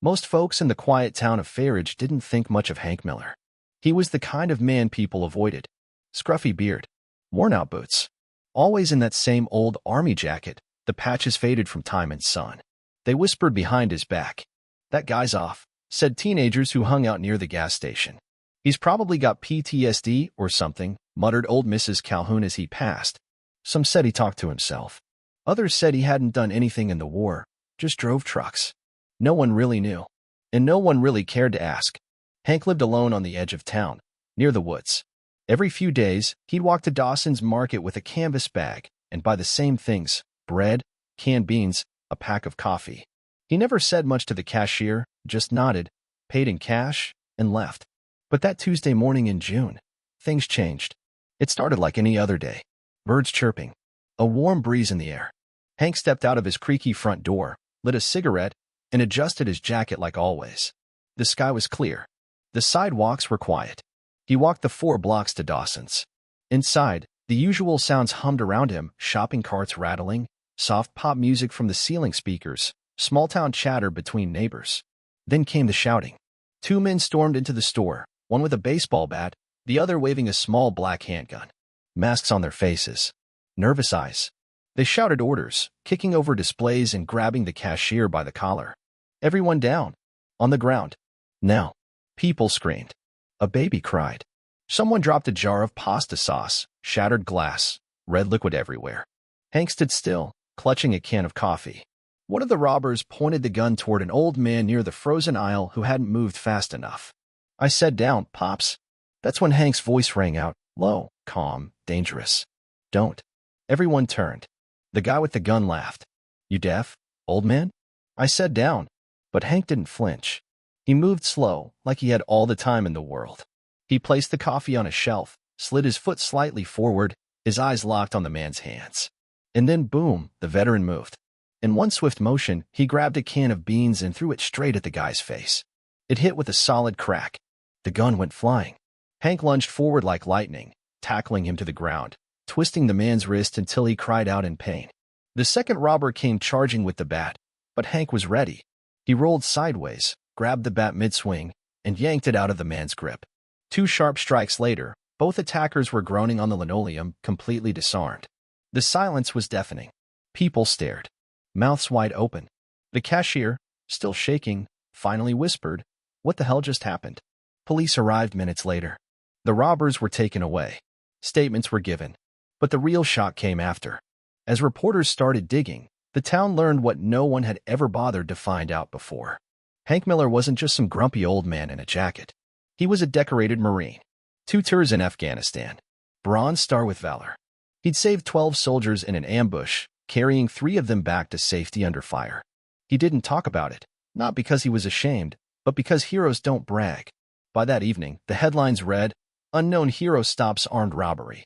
Most folks in the quiet town of Farridge didn't think much of Hank Miller. He was the kind of man people avoided. Scruffy beard, worn-out boots, always in that same old army jacket, the patches faded from time and sun. They whispered behind his back. "That guy's off," said teenagers who hung out near the gas station. "He's probably got PTSD or something," muttered old Mrs. Calhoun as he passed. Some said he talked to himself. Others said he hadn't done anything in the war, just drove trucks. No one really knew, and no one really cared to ask. Hank lived alone on the edge of town, near the woods. Every few days, he'd walk to Dawson's Market with a canvas bag and buy the same things: bread, canned beans, a pack of coffee. He never said much to the cashier, just nodded, paid in cash, and left. But that Tuesday morning in June, things changed. It started like any other day. Birds chirping, a warm breeze in the air. Hank stepped out of his creaky front door, lit a cigarette, and adjusted his jacket like always. The sky was clear. The sidewalks were quiet. He walked the 4 blocks to Dawson's. Inside, the usual sounds hummed around him: shopping carts rattling, soft pop music from the ceiling speakers, small-town chatter between neighbors. Then came the shouting. 2 men stormed into the store, one with a baseball bat, the other waving a small black handgun. Masks on their faces, nervous eyes. They shouted orders, kicking over displays and grabbing the cashier by the collar. "Everyone down! On the ground! Now!" People screamed. A baby cried. Someone dropped a jar of pasta sauce, shattered glass, red liquid everywhere. Hank stood still, clutching a can of coffee. One of the robbers pointed the gun toward an old man near the frozen aisle who hadn't moved fast enough. "I said down, Pops." That's when Hank's voice rang out, low, calm, dangerous. "Don't." Everyone turned. The guy with the gun laughed. "You deaf, old man?" "I said down." But Hank didn't flinch. He moved slow, like he had all the time in the world. He placed the coffee on a shelf, slid his foot slightly forward, his eyes locked on the man's hands. And then, boom, the veteran moved. In one swift motion, he grabbed a can of beans and threw it straight at the guy's face. It hit with a solid crack. The gun went flying. Hank lunged forward like lightning, tackling him to the ground, twisting the man's wrist until he cried out in pain. The second robber came charging with the bat, but Hank was ready. He rolled sideways, grabbed the bat mid-swing, and yanked it out of the man's grip. 2 sharp strikes later, both attackers were groaning on the linoleum, completely disarmed. The silence was deafening. People stared, mouths wide open. The cashier, still shaking, finally whispered, "What the hell just happened?" Police arrived minutes later. The robbers were taken away. Statements were given. But the real shock came after. As reporters started digging, the town learned what no one had ever bothered to find out before. Hank Miller wasn't just some grumpy old man in a jacket. He was a decorated Marine. 2 tours in Afghanistan. Bronze Star with Valor. He'd saved 12 soldiers in an ambush, carrying 3 of them back to safety under fire. He didn't talk about it, not because he was ashamed, but because heroes don't brag. By that evening, the headlines read, "Unknown Hero Stops Armed Robbery."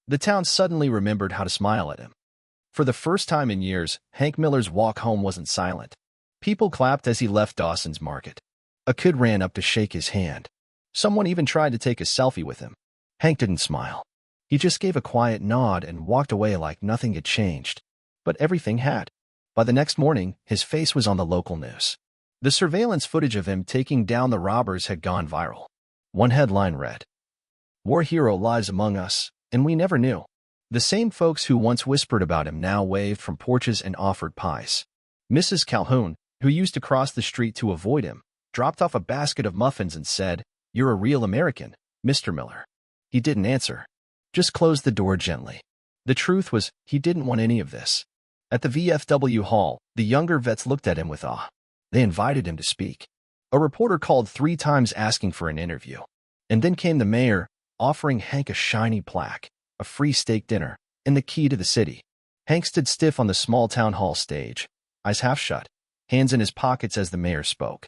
The town suddenly remembered how to smile at him. For the first time in years, Hank Miller's walk home wasn't silent. People clapped as he left Dawson's Market. A kid ran up to shake his hand. Someone even tried to take a selfie with him. Hank didn't smile. He just gave a quiet nod and walked away like nothing had changed. But everything had. By the next morning, his face was on the local news. The surveillance footage of him taking down the robbers had gone viral. One headline read, "War hero lies among us, and we never knew." The same folks who once whispered about him now waved from porches and offered pies. Mrs. Calhoun, who used to cross the street to avoid him, dropped off a basket of muffins and said, "You're a real American, Mr. Miller." He didn't answer, just closed the door gently. The truth was, he didn't want any of this. At the VFW hall, the younger vets looked at him with awe. They invited him to speak. A reporter called 3 times asking for an interview. And then came the mayor, offering Hank a shiny plaque, a free steak dinner, and the key to the city. Hank stood stiff on the small town hall stage, eyes half shut, hands in his pockets as the mayor spoke.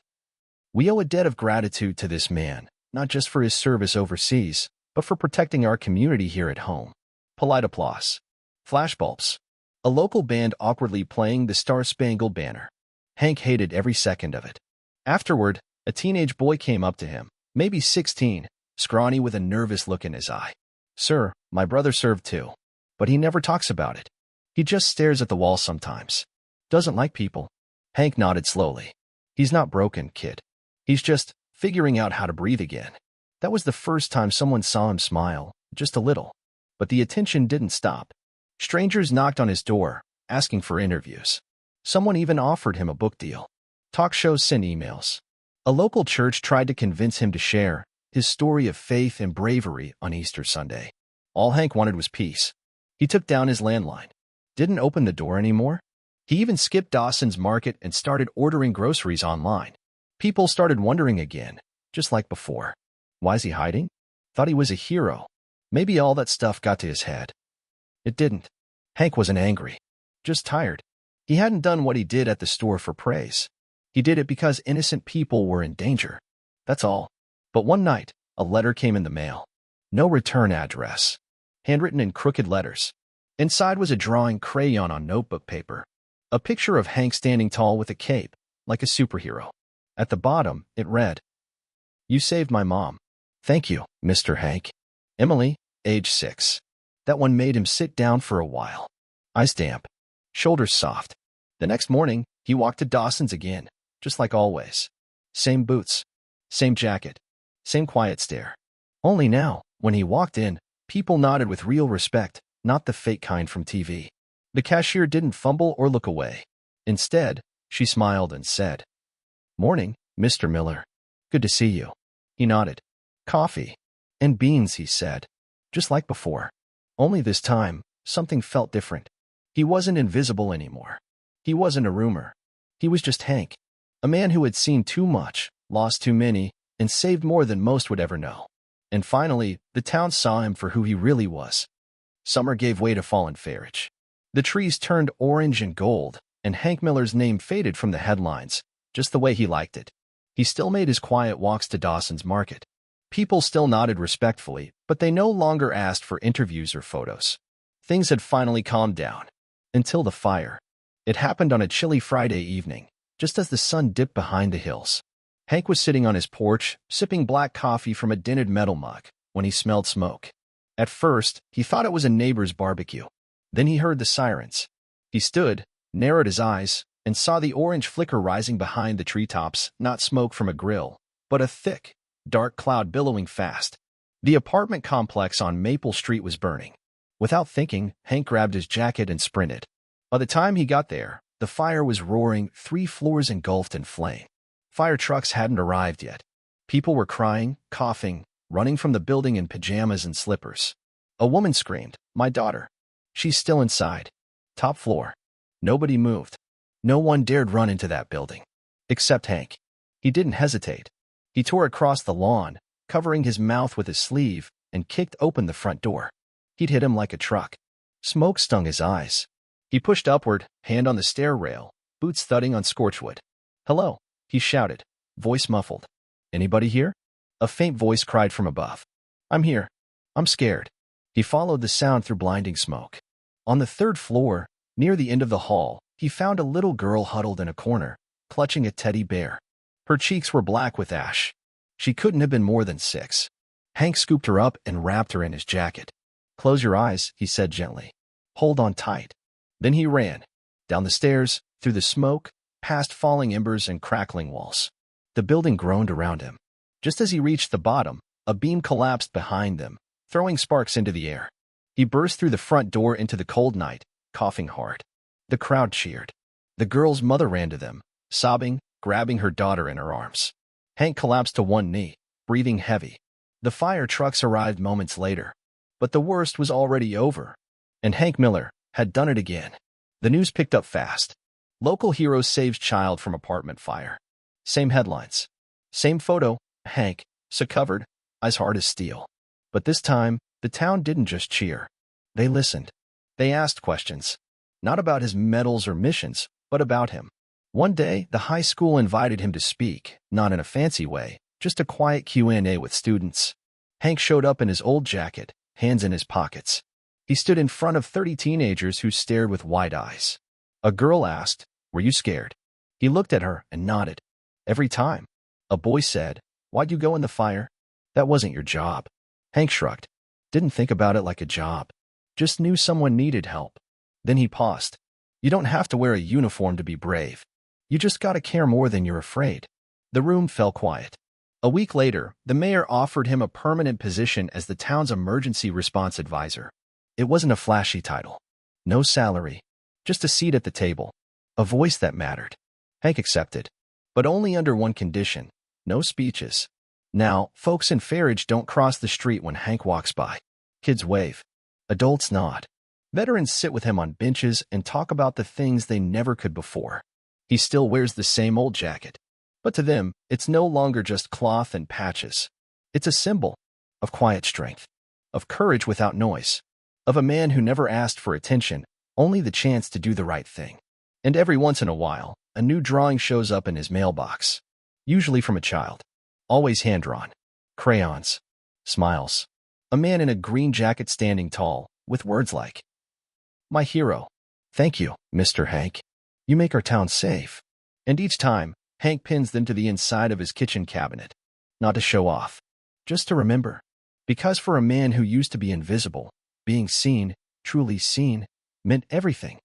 "We owe a debt of gratitude to this man, not just for his service overseas, but for protecting our community here at home." Polite applause. Flashbulbs. A local band awkwardly playing the Star-Spangled Banner. Hank hated every second of it. Afterward, a teenage boy came up to him, maybe 16, scrawny with a nervous look in his eye. "Sir, my brother served too. But he never talks about it. He just stares at the wall sometimes. Doesn't like people." Hank nodded slowly. He's not broken, kid. He's just figuring out how to breathe again. That was the first time someone saw him smile, just a little. But the attention didn't stop. Strangers knocked on his door, asking for interviews. Someone even offered him a book deal. Talk shows sent emails. A local church tried to convince him to share his story of faith and bravery on Easter Sunday. All Hank wanted was peace. He took down his landline. Didn't open the door anymore. He even skipped Dawson's Market and started ordering groceries online. People started wondering again, just like before. Why is he hiding? Thought he was a hero. Maybe all that stuff got to his head. It didn't. Hank wasn't angry, just tired. He hadn't done what he did at the store for praise. He did it because innocent people were in danger. That's all. But one night, a letter came in the mail. No return address. Handwritten in crooked letters. Inside was a drawing crayon on notebook paper. A picture of Hank standing tall with a cape, like a superhero. At the bottom, it read, "You saved my mom. Thank you, Mr. Hank. Emily, age 6. That one made him sit down for a while. Eyes damp, shoulders soft. The next morning, he walked to Dawson's again, just like always. Same boots, same jacket, same quiet stare. Only now, when he walked in, people nodded with real respect, not the fake kind from TV. The cashier didn't fumble or look away. Instead, she smiled and said, "Morning, Mr. Miller. Good to see you." He nodded. "Coffee and beans," he said, just like before. Only this time, something felt different. He wasn't invisible anymore. He wasn't a rumor. He was just Hank, a man who had seen too much, lost too many, and saved more than most would ever know. And finally, the town saw him for who he really was. Summer gave way to fall in Farridge. The trees turned orange and gold, and Hank Miller's name faded from the headlines, just the way he liked it. He still made his quiet walks to Dawson's Market. People still nodded respectfully, but they no longer asked for interviews or photos. Things had finally calmed down. Until the fire. It happened on a chilly Friday evening, just as the sun dipped behind the hills. Hank was sitting on his porch, sipping black coffee from a dented metal mug, when he smelled smoke. At first, he thought it was a neighbor's barbecue. Then he heard the sirens. He stood, narrowed his eyes, and saw the orange flicker rising behind the treetops, not smoke from a grill, but a thick, dark cloud billowing fast. The apartment complex on Maple Street was burning. Without thinking, Hank grabbed his jacket and sprinted. By the time he got there, the fire was roaring, 3 floors engulfed in flame. Fire trucks hadn't arrived yet. People were crying, coughing, running from the building in pajamas and slippers. A woman screamed, "My daughter. She's still inside. Top floor." Nobody moved. No one dared run into that building. Except Hank. He didn't hesitate. He tore across the lawn, covering his mouth with his sleeve, and kicked open the front door. He'd hit him like a truck. Smoke stung his eyes. He pushed upward, hand on the stair rail, boots thudding on scorchwood. "Hello," he shouted, voice muffled. "Anybody here?" A faint voice cried from above. "I'm here. I'm scared." He followed the sound through blinding smoke. On the 3rd floor, near the end of the hall, he found a little girl huddled in a corner, clutching a teddy bear. Her cheeks were black with ash. She couldn't have been more than 6. Hank scooped her up and wrapped her in his jacket. "Close your eyes," he said gently. "Hold on tight." Then he ran. Down the stairs, through the smoke, past falling embers and crackling walls. The building groaned around him. Just as he reached the bottom, a beam collapsed behind them, throwing sparks into the air. He burst through the front door into the cold night, coughing hard. The crowd cheered. The girl's mother ran to them, sobbing, grabbing her daughter in her arms. Hank collapsed to one knee, breathing heavy. The fire trucks arrived moments later. But the worst was already over. And Hank Miller had done it again. The news picked up fast. Local hero saves child from apartment fire. Same headlines. Same photo, Hank, so covered, eyes hard as steel. But this time, the town didn't just cheer. They listened. They asked questions. Not about his medals or missions, but about him. One day, the high school invited him to speak, not in a fancy way, just a quiet Q&A with students. Hank showed up in his old jacket, hands in his pockets. He stood in front of 30 teenagers who stared with wide eyes. A girl asked, "Were you scared?" He looked at her and nodded. "Every time." A boy said, "Why'd you go in the fire?" "That wasn't your job." Hank shrugged. Didn't think about it like a job. Just knew someone needed help. Then he paused. "You don't have to wear a uniform to be brave. You just gotta care more than you're afraid. The room fell quiet. A week later, the mayor offered him a permanent position as the town's emergency response advisor. It wasn't a flashy title. No salary. Just a seat at the table. A voice that mattered. Hank accepted. But only under one condition. No speeches. Now, folks in Farridge don't cross the street when Hank walks by. Kids wave. Adults nod. Veterans sit with him on benches and talk about the things they never could before. He still wears the same old jacket. But to them, it's no longer just cloth and patches. It's a symbol of quiet strength, of courage without noise, of a man who never asked for attention, only the chance to do the right thing. And every once in a while, a new drawing shows up in his mailbox, usually from a child, always hand-drawn, crayons, smiles, a man in a green jacket standing tall, with words like, "My hero. Thank you, Mr. Hank. You make our town safe." And each time, Hank pins them to the inside of his kitchen cabinet. Not to show off, just to remember. Because for a man who used to be invisible, being seen, truly seen, meant everything.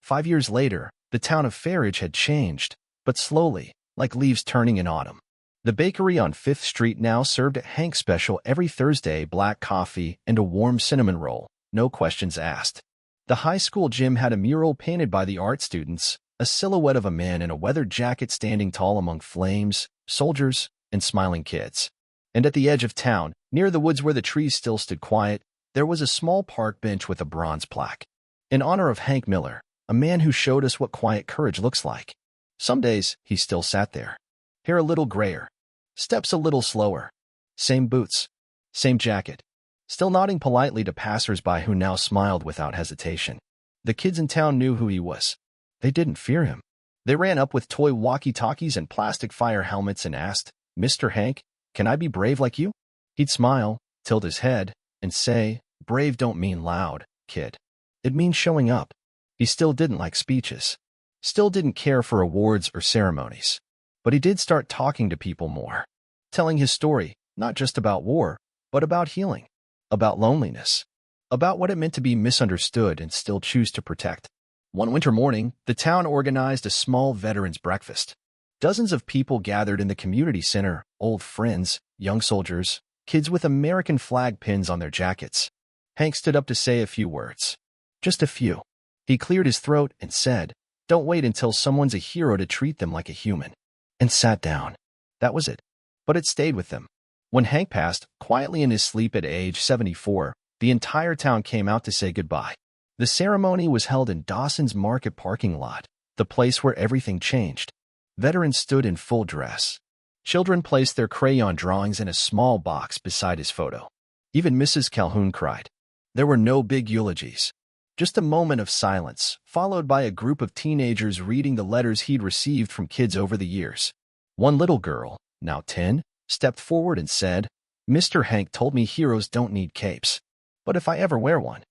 5 years later, the town of Farridge had changed, but slowly, like leaves turning in autumn. The bakery on 5th Street now served a Hank special every Thursday, black coffee and a warm cinnamon roll, no questions asked. The high school gym had a mural painted by the art students, a silhouette of a man in a weathered jacket standing tall among flames, soldiers, and smiling kids. And at the edge of town, near the woods where the trees still stood quiet, there was a small park bench with a bronze plaque. In honor of Hank Miller, a man who showed us what quiet courage looks like. Some days, he still sat there. Hair a little grayer. Steps a little slower. Same boots. Same jacket. Still nodding politely to passers-by who now smiled without hesitation. The kids in town knew who he was. They didn't fear him. They ran up with toy walkie-talkies and plastic fire helmets and asked, "Mr. Hank, can I be brave like you?" He'd smile, tilt his head, and say, "Brave don't mean loud, kid. It means showing up." He still didn't like speeches. Still didn't care for awards or ceremonies. But he did start talking to people more. Telling his story, not just about war, but about healing. About loneliness. About what it meant to be misunderstood and still choose to protect. One winter morning, the town organized a small veterans breakfast. Dozens of people gathered in the community center, old friends, young soldiers, kids with American flag pins on their jackets. Hank stood up to say a few words. Just a few. He cleared his throat and said, "Don't wait until someone's a hero to treat them like a human." And sat down. That was it. But it stayed with them. When Hank passed, quietly in his sleep at age 74, the entire town came out to say goodbye. The ceremony was held in Dawson's Market parking lot, the place where everything changed. Veterans stood in full dress. Children placed their crayon drawings in a small box beside his photo. Even Mrs. Calhoun cried. There were no big eulogies. Just a moment of silence, followed by a group of teenagers reading the letters he'd received from kids over the years. One little girl, now 10, stepped forward and said, "Mr. Hank told me heroes don't need capes. But if I ever wear one,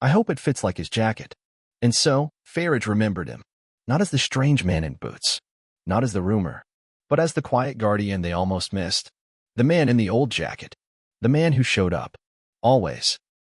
I hope it fits like his jacket." And so, Farridge remembered him. Not as the strange man in boots. Not as the rumor. But as the quiet guardian they almost missed. The man in the old jacket. The man who showed up. Always.